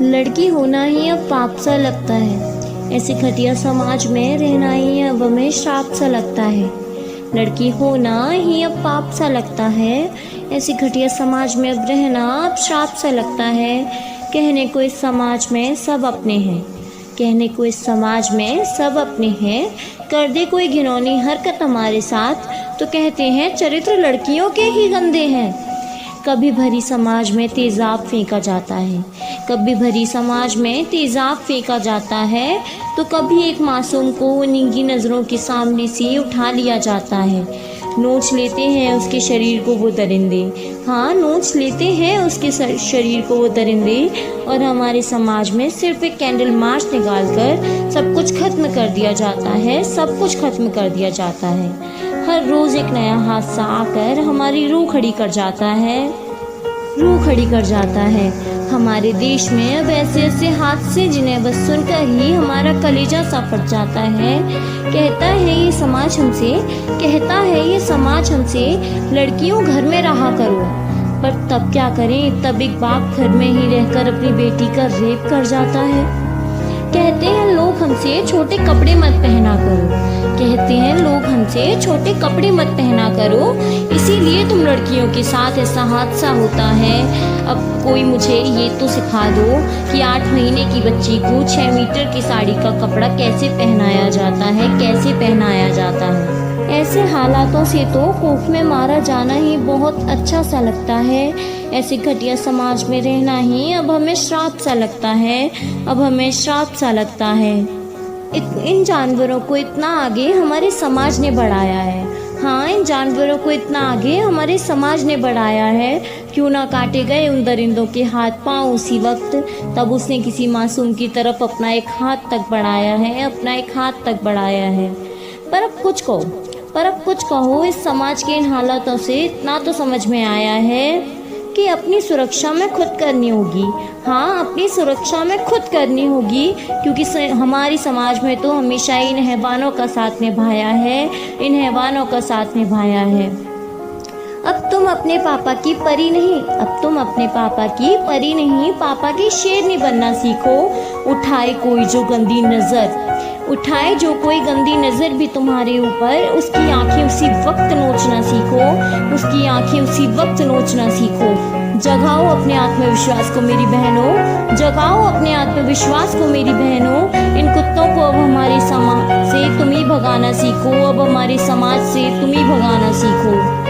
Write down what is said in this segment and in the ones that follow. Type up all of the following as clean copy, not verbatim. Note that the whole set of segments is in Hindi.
लड़की होना ही अब पाप सा लगता है, ऐसे घटिया समाज में रहना ही अब हमें श्राप सा लगता है। लड़की होना ही अब पाप सा लगता है, ऐसे घटिया समाज में अब रहना अब श्राप सा लगता है। कहने को इस समाज में सब अपने हैं, कहने को इस समाज में सब अपने हैं, कर दे कोई घिनौनी हरकत हमारे साथ तो कहते हैं चरित्र लड़कियों के ही गंदे हैं। कभी भरी समाज में तेज़ाब फेंका जाता है, कभी भरी समाज में तेज़ाब फेंका जाता है, तो कभी एक मासूम को नींगी नज़रों के सामने से उठा लिया जाता है। नोच लेते हैं उसके शरीर को वो दरिंदे, हाँ नोच लेते हैं उसके शरीर को वो दरिंदे, और हमारे समाज में सिर्फ एक कैंडल मार्च निकाल कर सब कुछ खत्म कर दिया जाता है, सब कुछ खत्म कर दिया जाता है। हर रोज़ एक नया हादसा आकर हमारी रूह खड़ी कर जाता है, रूह खड़ी कर जाता है। हमारे देश में अब ऐसे ऐसे हादसे जिन्हें बस सुनकर ही हमारा कलेजा सा फट जाता है। कहता है ये समाज हमसे, कहता है ये समाज हमसे, लड़कियों घर में रहा करो, पर तब क्या करें, तब एक बाप घर में ही रहकर अपनी बेटी का रेप कर जाता है। कहते हैं लोग हमसे छोटे कपड़े मत पहना करो, कहते हैं लोग हमसे छोटे कपड़े मत पहना करो, इसीलिए तुम लड़कियों के साथ ऐसा हादसा होता है। अब कोई मुझे ये तो सिखा दो कि 8 महीने की बच्ची को 6 मीटर की साड़ी का कपड़ा कैसे पहनाया जाता है, कैसे पहनाया जाता है। ऐसे हालातों से तो कोख में मारा जाना ही बहुत अच्छा सा लगता है। ऐसे घटिया समाज में रहना ही अब हमें श्राप सा लगता है, अब हमें श्राप सा लगता है। इन जानवरों को इतना आगे हमारे समाज ने बढ़ाया है, हाँ इन जानवरों को इतना आगे हमारे समाज ने बढ़ाया है। क्यों ना काटे गए उन दरिंदों के हाथ पांव उसी वक्त, तब उसने किसी मासूम की तरफ अपना एक हाथ तक बढ़ाया है, अपना एक हाथ तक बढ़ाया है। पर अब कुछ कहो, इस समाज के इन हालातों से इतना तो समझ में आया है कि अपनी सुरक्षा में खुद करनी होगी, हाँ अपनी सुरक्षा में खुद करनी होगी, क्योंकि हमारी समाज में तो हमेशा इन हैवानों का साथ निभाया है, इन हैवानों का साथ निभाया है। अब तुम अपने पापा की परी नहीं, अब तुम अपने पापा की परी नहीं, पापा की शेरनी बनना सीखो। उठाए कोई जो गंदी नज़र, उठाए जो कोई गंदी नज़र भी तुम्हारे ऊपर, उसकी आंखें उसी वक्त नोचना सीखो, उसकी आंखें उसी वक्त नोचना सीखो। जगाओ अपने आत्मविश्वास को मेरी बहनों, जगाओ अपने आत्मविश्वास को मेरी बहनों। इन कुत्तों को अब हमारे समाज से तुम ही भगाना सीखो, अब हमारे समाज से तुम ही भगाना सीखो।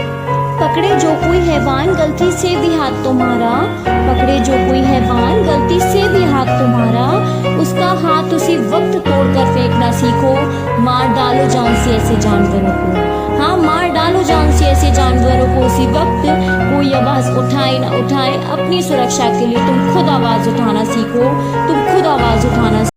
पकड़े जो कोई हैवान गलती से भी हाथ तुम्हारा, पकड़े जो कोई हैवान गलती से भी हाथ तुम्हारा, उसका हाथ उसी वक्त तोड़कर फेंकना सीखो। मार डालो जान से ऐसे जानवरों को, हाँ मार डालो जान से ऐसे जानवरों को उसी वक्त। कोई आवाज़ उठाए ना उठाए, अपनी सुरक्षा के लिए तुम खुद आवाज़ उठाना सीखो, तुम खुद आवाज़ उठाना